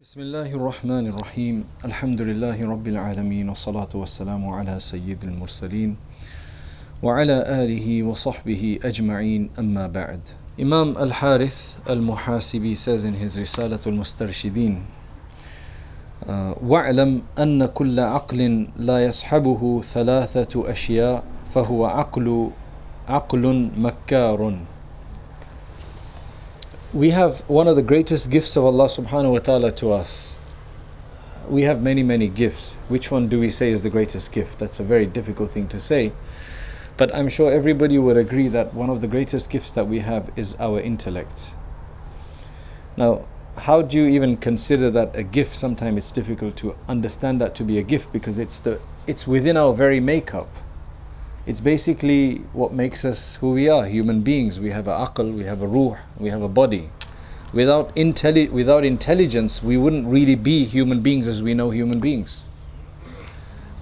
Bismillahir-Rahmanir Rahim. Alhamdulillahi Rabbil Alameen. Wassalatu wassalamu ala Sayyidil Mursaleen. Wa ala alihi wa sahbihi ajma'een. Amma ba'd. Imam Al-Harith Al-Muhasibi says in his Risalatul Mustarshideen, وَاعْلَمْ أَنَّ كُلَّ عَقْلٍ لَا يَصْحَبُهُ ثَلَاثَةُ أَشْيَاءٍ فَهُوَ عَقْلٌ مَكَّارٌ. We have one of the greatest gifts of Allah subhanahu wa ta'ala to us. We have many gifts. Which one do we say is the greatest gift? That's a very difficult thing to say. But I'm sure everybody would agree that one of the greatest gifts that we have is our intellect. Now, how do you even consider that a gift? Sometimes it's difficult to understand that to be a gift because it's within our very makeup. It's basically what makes us who we are, human beings. We have a aql, we have a ruh, we have a body. Without intelligence, we wouldn't really be human beings as we know human beings.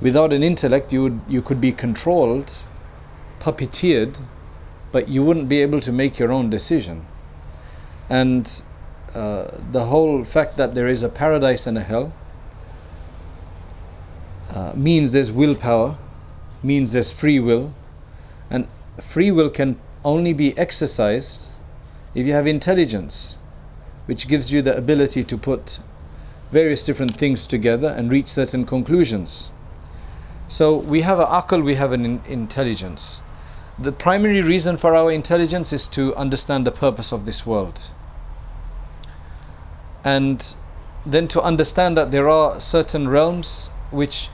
Without an intellect, you could be controlled, puppeteered, but you wouldn't be able to make your own decision. And the whole fact that there is a paradise and a hell means there's willpower, means there's free will, and free will can only be exercised if you have intelligence, which gives you the ability to put various different things together and reach certain conclusions. So we have an aql, we have an intelligence. The primary reason for our intelligence is to understand the purpose of this world, and then to understand that there are certain realms which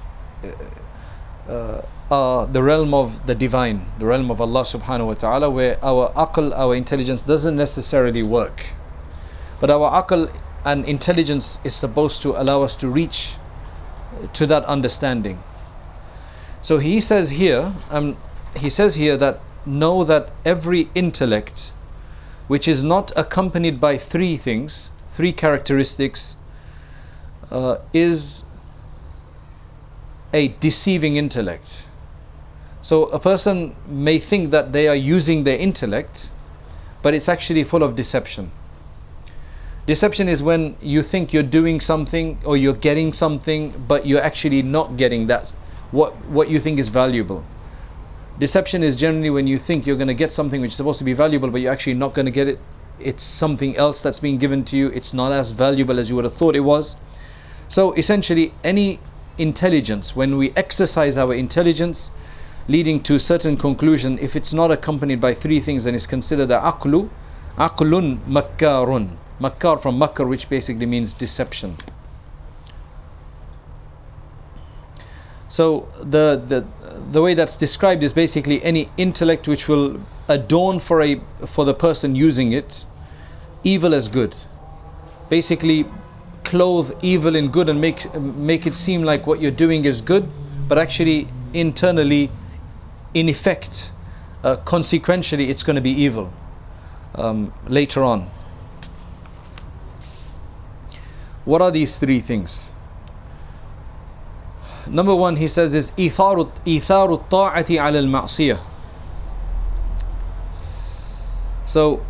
are the realm of the divine, the realm of Allah subhanahu wa ta'ala, where our aql, our intelligence doesn't necessarily work. But our aql and intelligence is supposed to allow us to reach to that understanding. So he says here that know that every intellect which is not accompanied by three things, three characteristics, is a deceiving intellect. So a person may think that they are using their intellect, but it's actually full of deception. Deception is when you think you're doing something or you're getting something, but you're actually not getting that, what you think is valuable. Deception is generally when you think you're going to get something which is supposed to be valuable, but you're actually not going to get it. It's something else that's being given to you. It's not as valuable as you would have thought it was. So essentially, any intelligence, when we exercise our intelligence leading to certain conclusion, if it's not accompanied by three things, then it's considered aqlun makkarun. Makkar from makkar, which basically means deception. So the way that's described is basically any intellect which will adorn for the person using it evil as good. Basically clothe evil in good and make it seem like what you're doing is good, but actually internally, in effect, consequentially, it's going to be evil later on. What are these three things? Number one, he says, is إيثار الطاعة على المعصية. So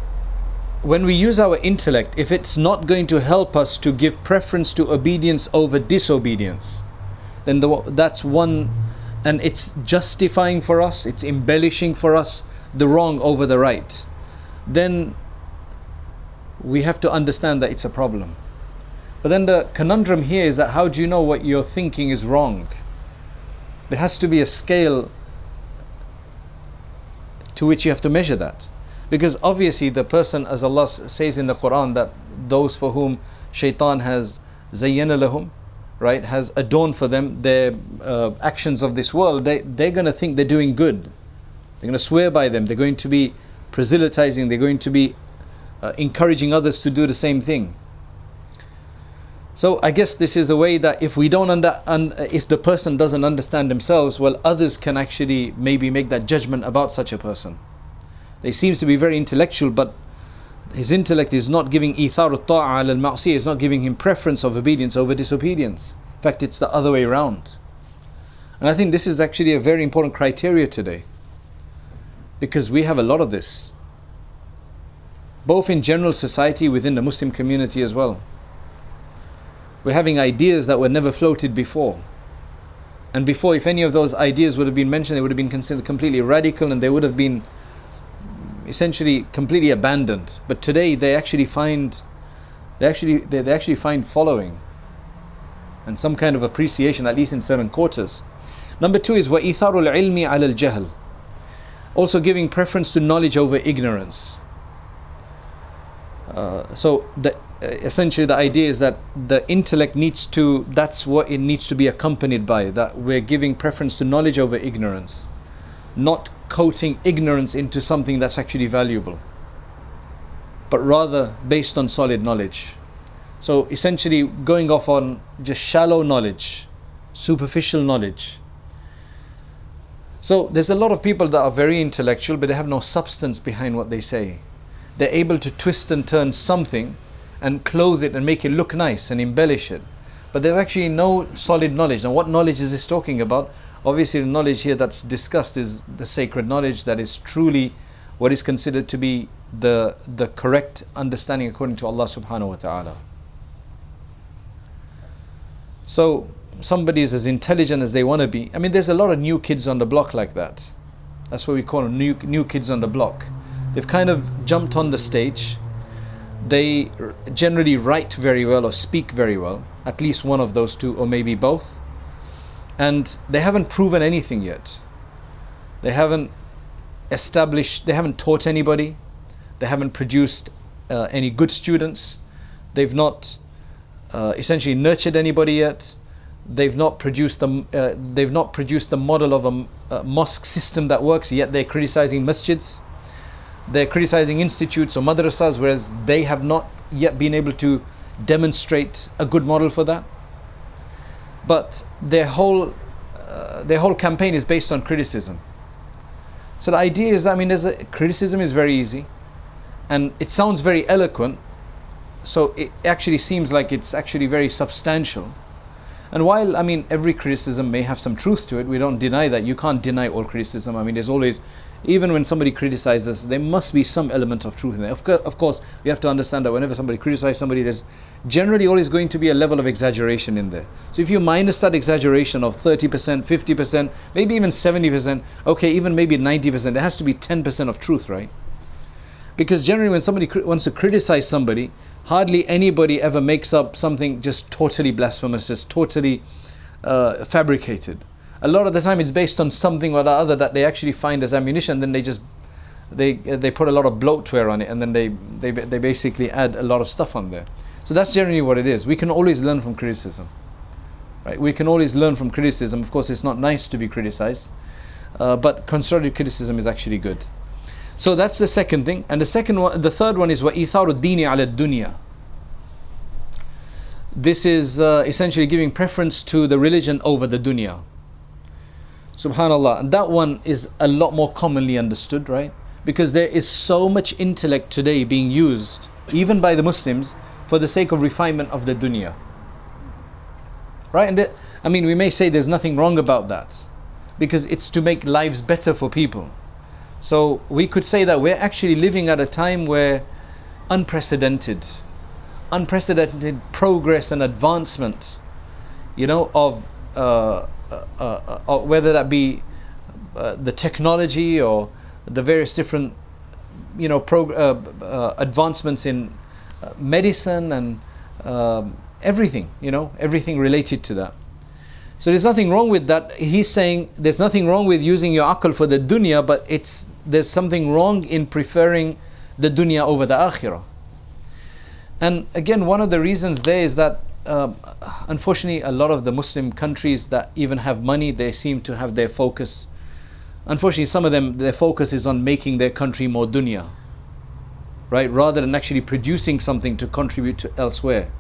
when we use our intellect, if it's not going to help us to give preference to obedience over disobedience, then that's one, and it's justifying for us, it's embellishing for us the wrong over the right, then we have to understand that it's a problem. But then the conundrum here is that how do you know what you're thinking is wrong? There has to be a scale to which you have to measure that. Because obviously the person, as Allah says in the Quran, that those for whom shaitan has zayyana lahum, right, has adorned for them their actions of this world, they're going to think they're doing good. They're going to swear by them. They're going to be proselytizing. They're going to be encouraging others to do the same thing. So I guess this is a way that if we don't if the person doesn't understand themselves, well, others can actually maybe make that judgment about such a person. He seems to be very intellectual, but his intellect is not giving إيثار الطاعة على المعصية, is not giving him preference of obedience over disobedience. In fact, it's the other way around. And I think this is actually a very important criteria today, because we have a lot of this, both in general society, within the Muslim community as well. We're having ideas that were never floated before. And before, if any of those ideas would have been mentioned, they would have been considered completely radical, and they would have been essentially completely abandoned. But today they actually find following and some kind of appreciation, at least in certain quarters. Number 2 is وَإِثَارُ الْعِلْمِ عَلَى الْجَهْلِ, also giving preference to knowledge over ignorance. Essentially the idea is that the intellect that's what it needs to be accompanied by, that we're giving preference to knowledge over ignorance, not coating ignorance into something that's actually valuable, but rather based on solid knowledge. So essentially going off on just shallow knowledge, superficial knowledge. So there's a lot of people that are very intellectual, but they have no substance behind what they say. They're able to twist and turn something and clothe it and make it look nice and embellish it, but there's actually no solid knowledge. Now, what knowledge is this talking about? Obviously the knowledge here that's discussed is the sacred knowledge that is truly what is considered to be the correct understanding according to Allah subhanahu wa ta'ala. So somebody is as intelligent as they want to be. I mean, there's a lot of new kids on the block like that. That's what we call them, new kids on the block. They've kind of jumped on the stage. They generally write very well or speak very well, at least one of those two, or maybe both. And they haven't proven anything yet. They haven't taught anybody. They haven't produced any good students. They've not essentially nurtured anybody yet. They've not produced the model of a mosque system that works, yet they're criticizing masjids. They're criticizing institutes or madrasas, whereas they have not yet been able to demonstrate a good model for that. But their whole campaign is based on criticism. So the idea is, criticism is very easy, and it sounds very eloquent, so it actually seems like it's actually very substantial. And while every criticism may have some truth to it, we don't deny that. You can't deny all criticism. There's always, even when somebody criticizes, there must be some element of truth in there. Of course, we have to understand that whenever somebody criticizes somebody, there's generally always going to be a level of exaggeration in there. So if you minus that exaggeration of 30%, 50%, maybe even 70%, okay, even maybe 90%, there has to be 10% of truth, right? Because generally when somebody wants to criticize somebody, hardly anybody ever makes up something just totally blasphemous, just totally fabricated. A lot of the time it's based on something or the other that they actually find as ammunition. Then they put a lot of bloatware on it, and then they basically add a lot of stuff on there. So that's generally what it is. We can always learn from criticism, right? We can always learn from criticism. Of course, it's not nice to be criticized, but constructive criticism is actually good. So that's the second thing. And the third one is وَإِثَارُ الدِّينِ عَلَى الدُّنْيَا. This is essentially giving preference to the religion over the dunya. Subhanallah. And that one is a lot more commonly understood, right? Because there is so much intellect today being used, even by the Muslims, for the sake of refinement of the dunya. Right? And we may say there's nothing wrong about that, because it's to make lives better for people. So we could say that we're actually living at a time where unprecedented progress and advancement, of whether that be the technology or the various different, advancements in medicine and everything, everything related to that. So there's nothing wrong with that. He's saying there's nothing wrong with using your aql for the dunya, but there's something wrong in preferring the dunya over the akhirah. And again, one of the reasons there is that unfortunately a lot of the Muslim countries that even have money, they seem to have their focus, unfortunately some of them, their focus is on making their country more dunya, right, rather than actually producing something to contribute to elsewhere.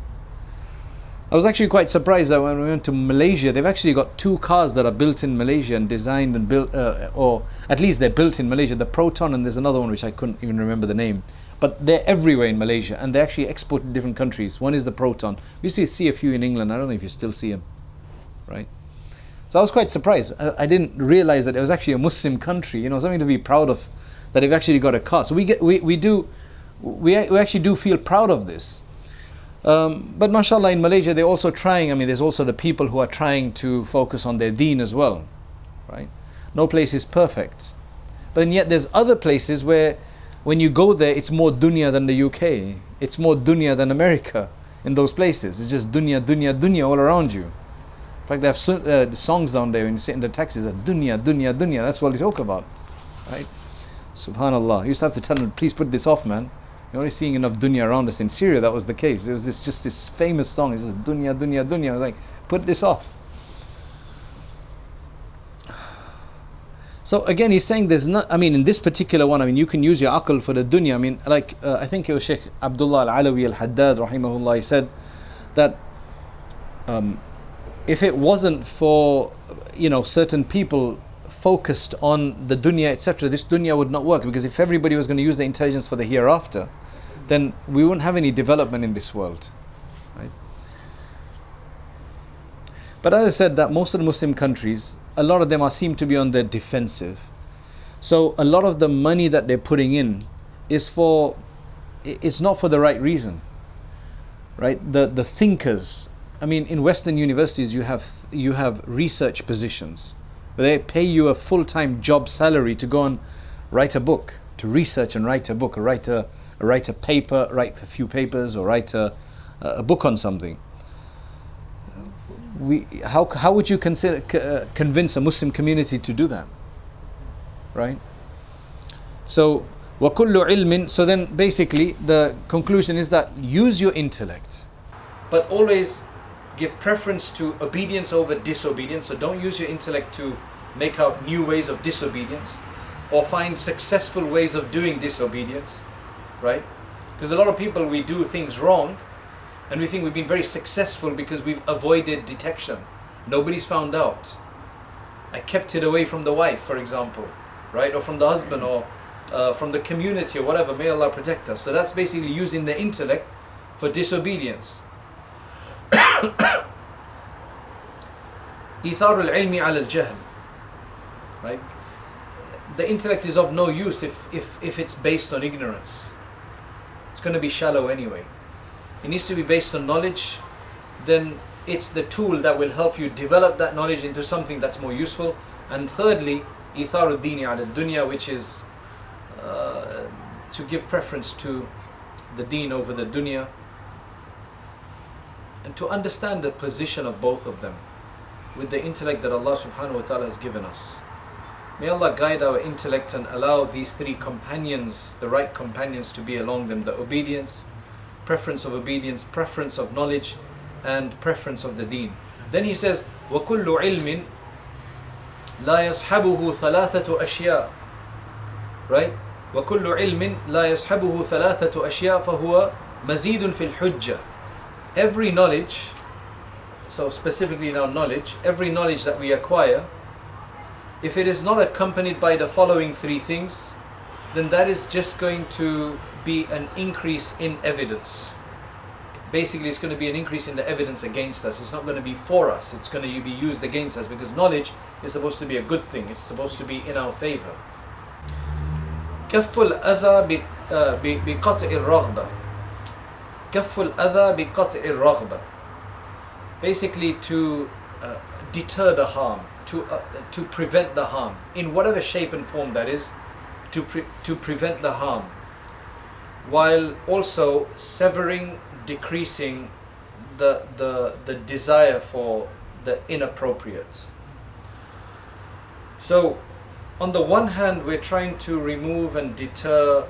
I was actually quite surprised that when we went to Malaysia, they've actually got 2 cars that are built in Malaysia and designed and built, or at least they're built in Malaysia, the Proton, and there's another one which I couldn't even remember the name. But they're everywhere in Malaysia, and they actually export to different countries. One is the Proton. We used to see a few in England. I don't know if you still see them, right? So I was quite surprised. I didn't realize that it was actually a Muslim country, something to be proud of, that they've actually got a car. So we actually do feel proud of this. But mashallah, in Malaysia they're also trying, I mean there's also the people who are trying to focus on their deen as well, right? No place is perfect. But yet there's other places where when you go there it's more dunya than the UK. It's more dunya than America in those places. It's just dunya, dunya, dunya all around you. In fact, they have songs down there when you sit in the taxis that dunya, dunya, dunya, that's what they talk about, right? Subhanallah. You used to have to tell them, please put this off, man. You're only seeing enough dunya around us. In Syria that was the case. It was just this famous song. It's just dunya, dunya, dunya. I was like, put this off. So again, he's saying there's not, I mean in this particular one, I mean you can use your aql for the dunya. I mean like I think it was Sheikh Abdullah al-Alawi al-Haddad rahimahullah, he said that if it wasn't for certain people focused on the dunya etc., this dunya would not work, because if everybody was going to use the intelligence for the hereafter, then we wouldn't have any development in this world, right? But as I said, that most of the Muslim countries, a lot of them seem to be on the defensive. So a lot of the money that they're putting in it's not for the right reason, right? The thinkers, I mean in Western universities you have research positions where they pay you a full-time job salary to go and write a book, to research and write a book, or write a paper, write a few papers, or write a book on something. How would you convince a Muslim community to do that, right? So وَكُلُّ عِلْمٍ, so then basically the conclusion is that use your intellect, but always give preference to obedience over disobedience. So don't use your intellect to make out new ways of disobedience or find successful ways of doing disobedience, right? Because a lot of people, we do things wrong and we think we've been very successful because we've avoided detection. Nobody's found out. I kept it away from the wife, for example, right? Or from the husband, or from the community, or whatever. May Allah protect us. So that's basically using the intellect for disobedience. إيثار العلم على الجهل, right? The intellect is of no use if it's based on ignorance. It's going to be shallow anyway. It needs to be based on knowledge. Then it's the tool that will help you develop that knowledge into something that's more useful. And thirdly, إيثار الدين على الدنيا, which is to give preference to the deen over the dunya, and to understand the position of both of them with the intellect that Allah subhanahu wa ta'ala has given us. May Allah guide our intellect and allow these three companions, the right companions, to be along them: the obedience, preference of knowledge, and preference of the deen. Then he says, وَكُلُّ عِلْمٍ لَا يَصْحَبُهُ ثَلَاثَةُ أَشْيَاء, right? وَكُلُّ عِلْمٍ لَا يَصْحَبُهُ ثَلَاثَةُ أَشْيَاء فَهُوَ مَزِيدٌ فِي الْحُجَّةِ. Every knowledge, so specifically now knowledge, every knowledge that we acquire, if it is not accompanied by the following three things, then that is just going to be an increase in evidence. Basically it's going to be an increase in the evidence against us. It's not going to be for us, it's going to be used against us, because knowledge is supposed to be a good thing. It's supposed to be in our favor. كف الأذى بقطع الرغبة. كف الأذى بقطع الرغبة. Basically to deter the harm, to prevent the harm, in whatever shape and form that is, to prevent the harm, while also severing, decreasing the desire for the inappropriate. So on the one hand, we're trying to remove and deter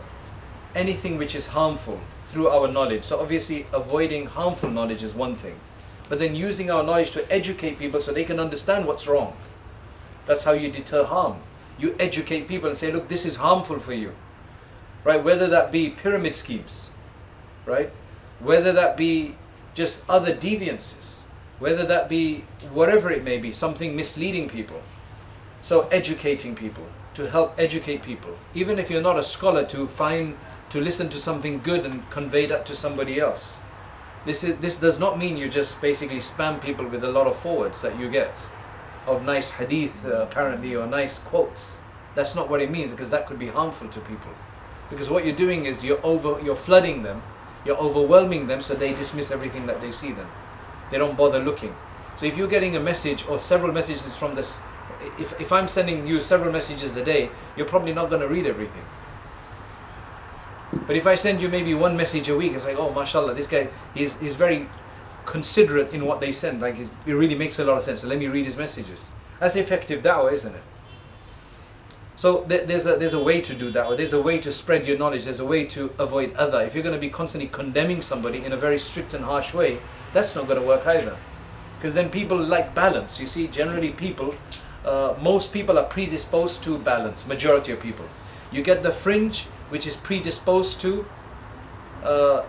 anything which is harmful through our knowledge. So obviously avoiding harmful knowledge is one thing, but then using our knowledge to educate people so they can understand what's wrong. That's how you deter harm. You educate people and say, look, this is harmful for you, right? Whether that be pyramid schemes, right? Whether that be just other deviances, whether that be whatever it may be, something misleading people. So educating people, to help educate people, even if you're not a scholar, to listen to something good and convey that to somebody else. This does not mean you just basically spam people with a lot of forwards that you get of nice hadith apparently, or nice quotes. That's not what it means, because that could be harmful to people. Because what you're doing is you're flooding them You're overwhelming them, so they dismiss everything that they see then. They don't bother looking. So if you're getting a message or several messages from this, if I'm sending you several messages a day, you're probably not going to read everything. But if I send you maybe one message a week, it's like, oh, mashallah, this guy, he's very considerate in what they send. Like, it really makes a lot of sense. So let me read his messages. That's effective da'wah, isn't it? So there's a way to do da'wah. There's a way to spread your knowledge. There's a way to avoid adha. If you're going to be constantly condemning somebody in a very strict and harsh way, that's not going to work either. Because then people like balance. You see, generally people, most people are predisposed to balance. Majority of people. You get the fringe, which is predisposed to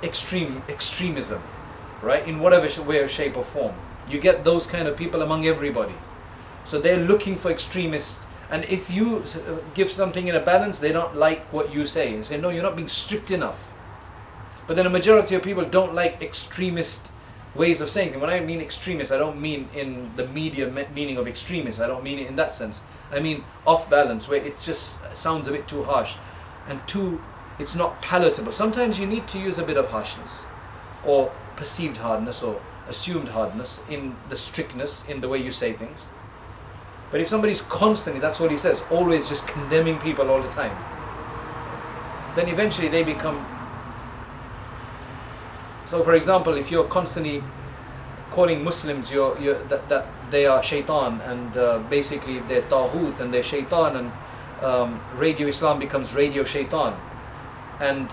extremism, right? In whatever way or shape or form. You get those kind of people among everybody. So they're looking for extremists. And if you give something in a balance, they don't like what you say. They say, no, you're not being strict enough. But then a majority of people don't like extremist ways of saying things. When I mean extremist, I don't mean in the media meaning of extremist. I don't mean it in that sense. I mean off balance, where it just sounds a bit too harsh and it's not palatable. Sometimes you need to use a bit of harshness or perceived hardness or assumed hardness in the strictness in the way you say things. But if somebody's constantly, that's what he says, always just condemning people all the time, then eventually they become. So for example, if you're constantly calling Muslims that they are shaitan and basically they're taghut and they're shaitan, and Radio Islam becomes Radio Shaitan, and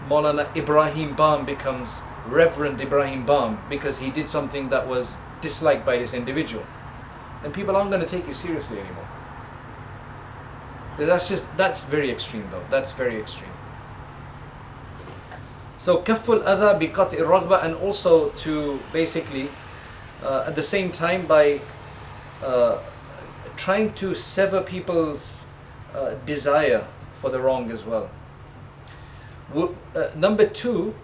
Maulana Ibrahim Bam becomes Reverend Ibrahim Bam because he did something that was disliked by this individual, then people aren't going to take you seriously anymore. That's very extreme though. That's very extreme. So kafful adha bi qat'i raghba, and also to basically at the same time by trying to sever people's desire for the wrong as well. Number two,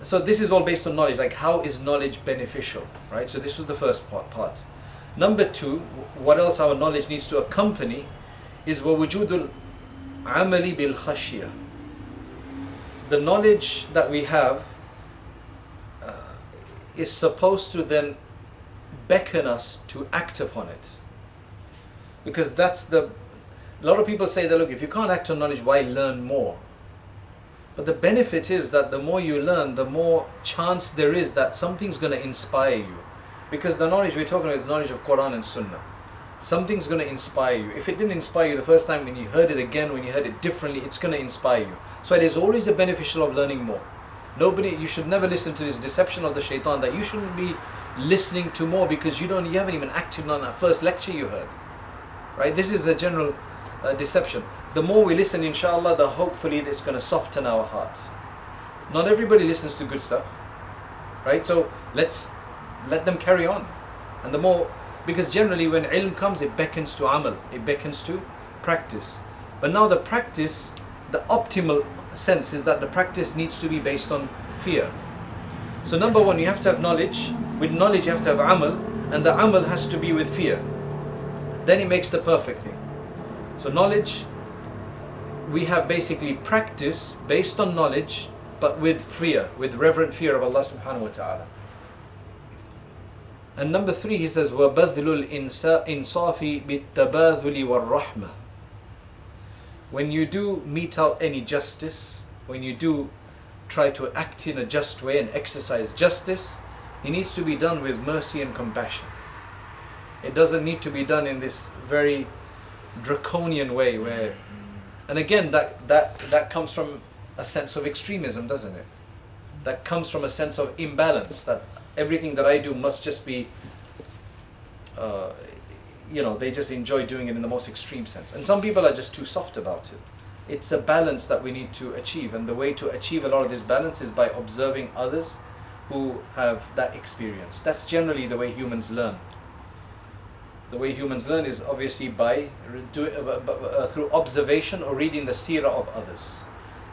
so this is all based on knowledge, like how is knowledge beneficial, right? So this was the first part. Number two, what else our knowledge needs to accompany is وَوُجُودُ الْعَمَلِ بِالْخَشْيَةِ. The knowledge that we have is supposed to then beckon us to act upon it. Because a lot of people say that, look, if you can't act on knowledge, why learn more? But the benefit is that the more you learn, the more chance there is that something's going to inspire you. Because the knowledge we're talking about is knowledge of Quran and Sunnah. Something's going to inspire you. If it didn't inspire you the first time, when you heard it again, when you heard it differently, it's going to inspire you. So it is always a beneficial of learning more. You should never listen to this deception of the shaitan that you shouldn't be listening to more because you haven't even acted on that first lecture you heard. Right? This is a general deception. The more we listen, inshallah, the hopefully it's going to soften our heart. Not everybody listens to good stuff. Right? So let's let them carry on. And the more, because generally when ilm comes, it beckons to amal, it beckons to practice. But now the practice, the optimal sense is that the practice needs to be based on fear. So number one, you have to have knowledge. With knowledge you have to have amal, and the amal has to be with fear. Then it makes the perfect thing. So knowledge, we have basically practice based on knowledge, but with fear, with reverent fear of Allah subhanahu wa ta'ala. And number three, he says, وَبَذْلُ الْإِنصَافِ بِالتَّبَاذُلِ وَالرَّحْمَةِ. When you do mete out any justice, when you do try to act in a just way and exercise justice, it needs to be done with mercy and compassion. It doesn't need to be done in this very draconian way where, and again, that comes from a sense of extremism, doesn't it? That comes from a sense of imbalance, that everything that I do must just be, they just enjoy doing it in the most extreme sense. And some people are just too soft about it. It's a balance that we need to achieve, and the way to achieve a lot of this balance is by observing others who have that experience. That's generally the way humans learn. The way humans learn is obviously by through observation or reading the seerah of others.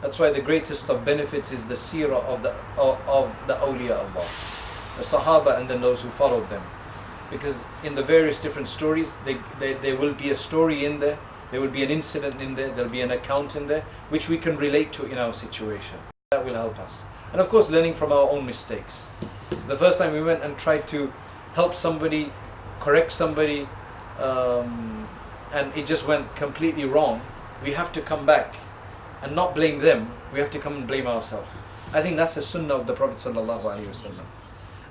That's why the greatest of benefits is the seerah of the awliya Allah, the Sahaba, and then those who followed them. Because in the various different stories, there will be a story in there will be an incident in there will be an account in there which we can relate to in our situation. that will help us. And of course, learning from our own mistakes. The first time we went and tried to help somebody, correct somebody, and it just went completely wrong, we have to come back and not blame them. We have to come and blame ourselves. I think that's the sunnah of the Prophet ﷺ.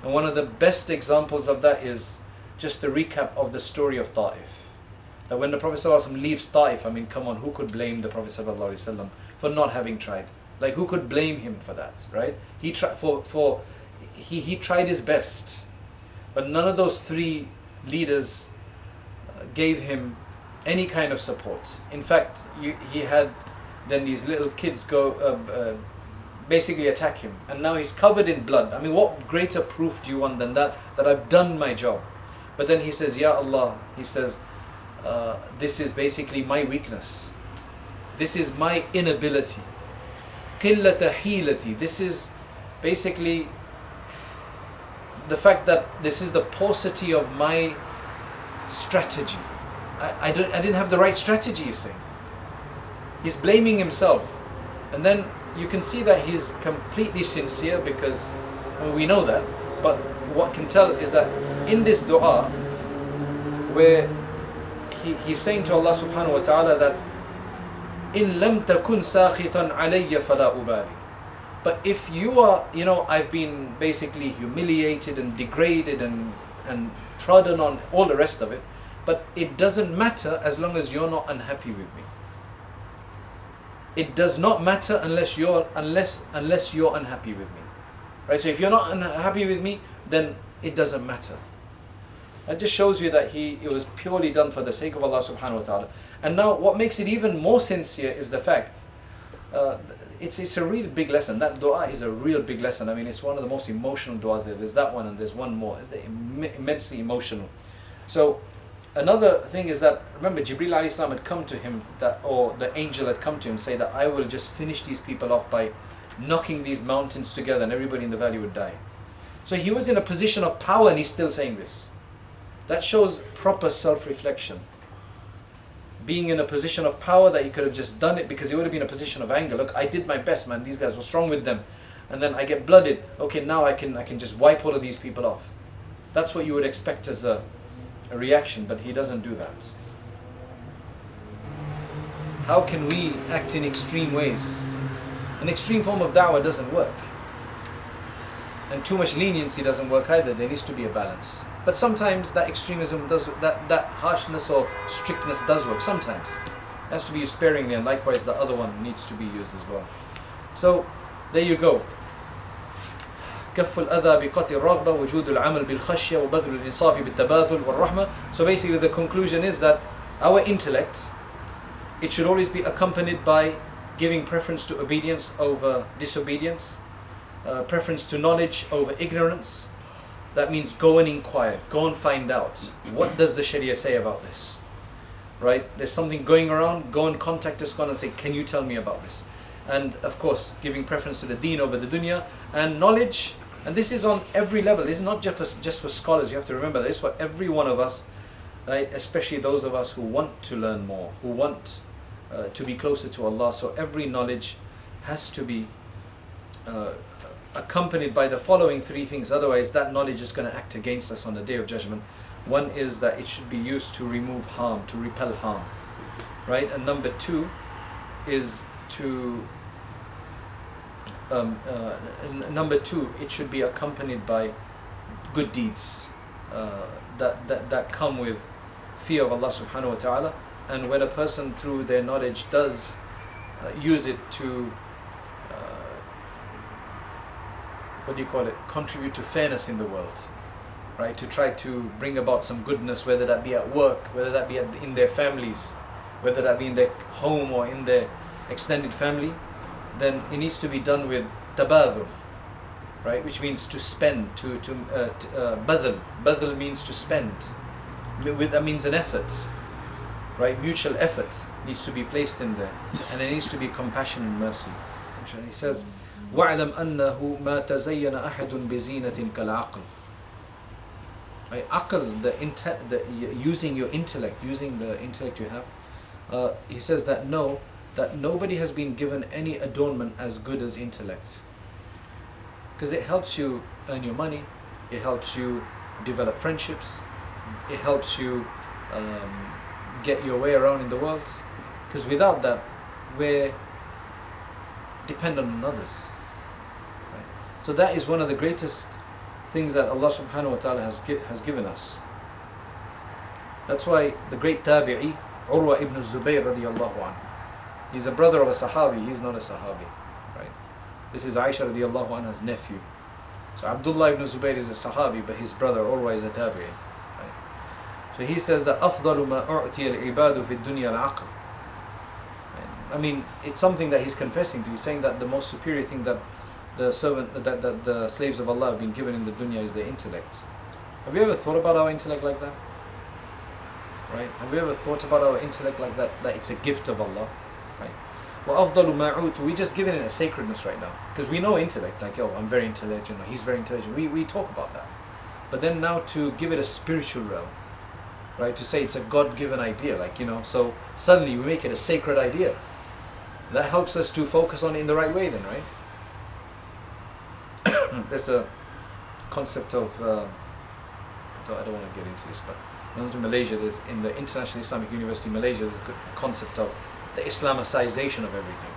And one of the best examples of that is just a recap of the story of Ta'if. That when the Prophet ﷺ leaves Ta'if, I mean, come on, who could blame the Prophet ﷺ for not having tried? Like, who could blame him for that, right? He tried his best, but none of those three leaders gave him any kind of support. In fact, he had then these little kids go basically attack him, and now he's covered in blood. I mean, what greater proof do you want than that I've done my job? But then he says, Ya Allah, he says, this is basically my weakness. This is my inability. Qillata hilati. This is basically the fact that this is the paucity of my strategy. I didn't have the right strategy, he's saying. He's blaming himself. And then you can see that he's completely sincere, because we know that. But what can tell is that in this dua, where he's saying to Allah subhanahu wa ta'ala that in lam takun sakhitan alayya fala ubali. But if you are, I've been basically humiliated and degraded and trodden on, all the rest of it, but it doesn't matter as long as you're not unhappy with me. It does not matter unless you're unhappy with me, right? So if you're not unhappy with me, then it doesn't matter. That just shows you that it was purely done for the sake of Allah subhanahu wa ta'ala. And now what makes it even more sincere is the fact, it's a really big lesson. That dua is a real big lesson. I mean, it's one of the most emotional duas there. There's that one and there's one more. It's immensely emotional. So another thing is that, remember, Jibreel alayhi salam had come to him, or the angel had come to him, say that I will just finish these people off by knocking these mountains together and everybody in the valley would die. So he was in a position of power and he's still saying this. That shows proper self-reflection. Being in a position of power, that he could have just done it because he would have been in a position of anger. Look, I did my best, man. These guys, what's wrong with them? And then I get blooded. Okay, now I can just wipe all of these people off. That's what you would expect as a reaction, but he doesn't do that. How can we act in extreme ways? An extreme form of da'wah doesn't work. And too much leniency doesn't work either. There needs to be a balance. But sometimes that extremism does, that harshness or strictness does work. Sometimes it has to be used sparingly, and likewise the other one needs to be used as well. So there you go. كف الأذى بقطع الرغبة وجود العمل بالخشية وبذل الإنصاف بالتبادل والرحمة. So basically the conclusion is that our intellect, it should always be accompanied by giving preference to obedience over disobedience, preference to knowledge over ignorance. That means go and inquire, go and find out. What does the Sharia say about this? Right? There's something going around, go and contact a scholar and say, can you tell me about this? And of course, giving preference to the deen over the dunya, and knowledge. And this is on every level. This is not just for scholars. You have to remember this for every one of us, right? Especially those of us who want to learn more, who want to be closer to Allah. So every knowledge has to be accompanied by the following three things. Otherwise that knowledge is going to act against us on the Day of Judgment. One is that it should be used to remove harm, to repel harm, right? And number two is to it should be accompanied by good deeds that come with fear of Allah subhanahu wa ta'ala. And when a person through their knowledge does use it to contribute to fairness in the world, right? To try to bring about some goodness, whether that be at work, whether that be in their families, whether that be in their home or in their extended family, then it needs to be done with tabadul, right? Which means to spend, badal. Badal means to spend. That means an effort, right? Mutual effort needs to be placed in there, and there needs to be compassion and mercy. He says, وَاعْلَمْ أَنَّهُ مَا تَزَيَّنَ أَحَدٌ بِزِينَةٍ كَالْعَقْلِ. Right? Aql, using your intellect, using the intellect you have. He says that no, that nobody has been given any adornment as good as intellect. Because it helps you earn your money, it helps you develop friendships, it helps you get your way around in the world. Because without that, we're dependent on others. Right? So that is one of the greatest things that Allah subhanahu wa ta'ala has given us. That's why the great tabi'i, Urwa ibn Zubayr radiyallahu anhu, he's a brother of a sahabi, he's not a sahabi. Right? This is Aisha radiyallahu anha's nephew. So Abdullah ibn Zubayr is a sahabi, but his brother Urwa is a tabi'i. Right? So he says that أفضل ما أعطي العباد في الدنيا العقل. I mean, it's something that he's confessing to. He's saying that the most superior thing that the slaves of Allah have been given in the dunya is their intellect. Have you ever thought about our intellect like that? Right? Have you ever thought about our intellect like that? That it's a gift of Allah, right? وَأَفْضَلُ مَا عُوتُ, we just giving it a sacredness right now, because we know intellect. Like, I'm very intelligent, or he's very intelligent. We talk about that, but then now to give it a spiritual realm, right? To say it's a God-given idea, like so suddenly we make it a sacred idea. That helps us to focus on it in the right way, then, right? There's a concept of I don't want to get into this, but in Malaysia, in the International Islamic University Malaysia, there's a concept of the Islamicization of everything,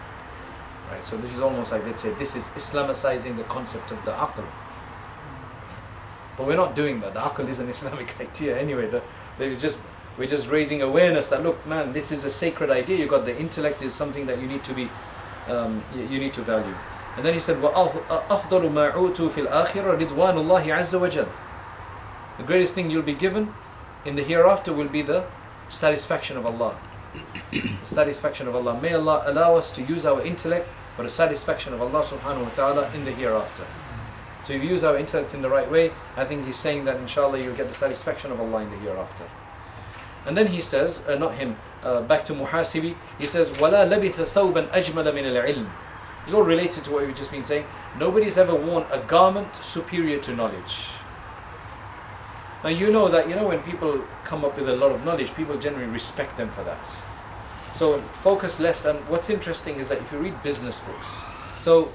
right? So this is almost like, let's say, this is Islamicizing the concept of the aql. But we're not doing that. The aql is an Islamic idea anyway. We're just raising awareness that, look, man, this is a sacred idea. You got the intellect is something that you need to be, you need to value. And then he said, وَأَفْضَلُ مَا عُوتُوا فِي الْآخِرَةِ رِضْوَانُ اللَّهِ عَزَّ وَجَلَّ. The greatest thing you'll be given in the hereafter will be the satisfaction of Allah. The satisfaction of Allah. May Allah allow us to use our intellect for the satisfaction of Allah subhanahu wa ta'ala in the hereafter. So if you use our intellect in the right way, I think he's saying that inshallah you'll get the satisfaction of Allah in the hereafter. And then he says, not him, back to Muhasibi, he says, وَلَا لَبِثَ ثَوْبًا أَجْمَلَ مِنَ الْعِلْمِ. It's all related to what we've just been saying. Nobody's ever worn a garment superior to knowledge. Now you know that, when people come up with a lot of knowledge, people generally respect them for that. So focus less. And what's interesting is that if you read business books, so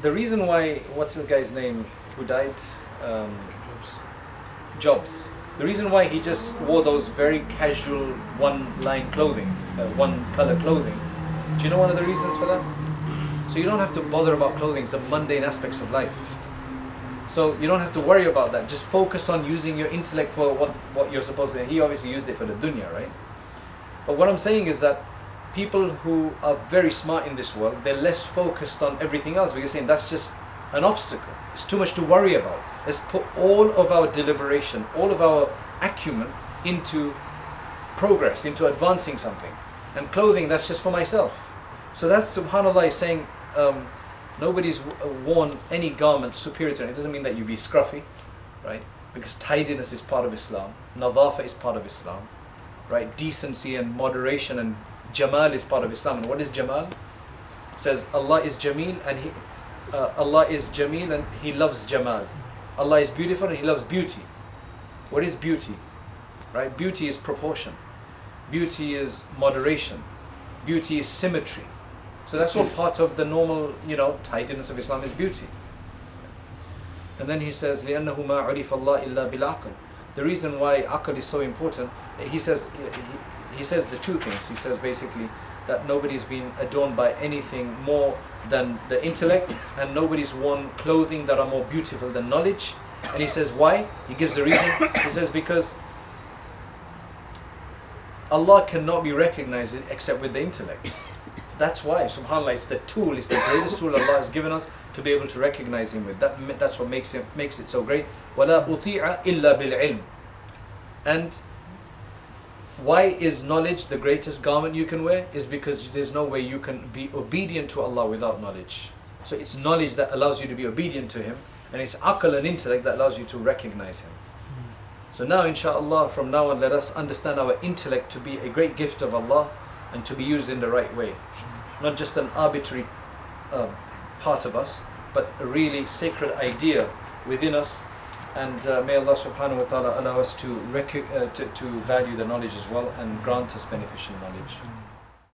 the reason why, what's the guy's name who died? Jobs. The reason why he just wore those very casual one-line clothing, one-color clothing, do you know one of the reasons for that? So you don't have to bother about clothing, it's the mundane aspects of life. So you don't have to worry about that. Just focus on using your intellect for what you're supposed to. He obviously used it for the dunya, right? But what I'm saying is that people who are very smart in this world, they're less focused on everything else, because saying that's just an obstacle. It's too much to worry about. Let's put all of our deliberation, all of our acumen into progress, into advancing something. And clothing, that's just for myself. So that's, subhanAllah, is saying nobody's worn any garment superior to it. It doesn't mean that you be scruffy, right? Because tidiness is part of Islam. Nadafa is part of Islam, right? Decency and moderation and Jamal is part of Islam. And what is Jamal? It says Allah is Jameel and Allah is Jameel and He loves Jamal. Allah is beautiful and He loves beauty. What is beauty? Right? Beauty is proportion. Beauty is moderation. Beauty is symmetry. So that's all part of the normal, tidiness of Islam is beauty. And then he says, لِأَنَّهُ مَا عُرِفَ اللَّهِ إِلَّا بِالْعَقْلِ. The reason why aql is so important, he says the two things. He says basically that nobody's been adorned by anything more than the intellect, and nobody's worn clothing that are more beautiful than knowledge. And he says why? He gives the reason. He says because Allah cannot be recognized except with the intellect. That's why, subhanAllah, it's the tool, it's the greatest tool Allah has given us to be able to recognize Him with. That's what makes it so great. وَلَا أُطِيعَ إِلَّا بِالْعِلْمِ. And why is knowledge the greatest garment you can wear? Is because there's no way you can be obedient to Allah without knowledge. So it's knowledge that allows you to be obedient to Him, and it's aql and intellect that allows you to recognize Him. So now, inshallah, from now on, let us understand our intellect to be a great gift of Allah and to be used in the right way. Not just an arbitrary part of us, but a really sacred idea within us. And may Allah subhanahu wa ta'ala allow us to value the knowledge as well and grant us beneficial knowledge.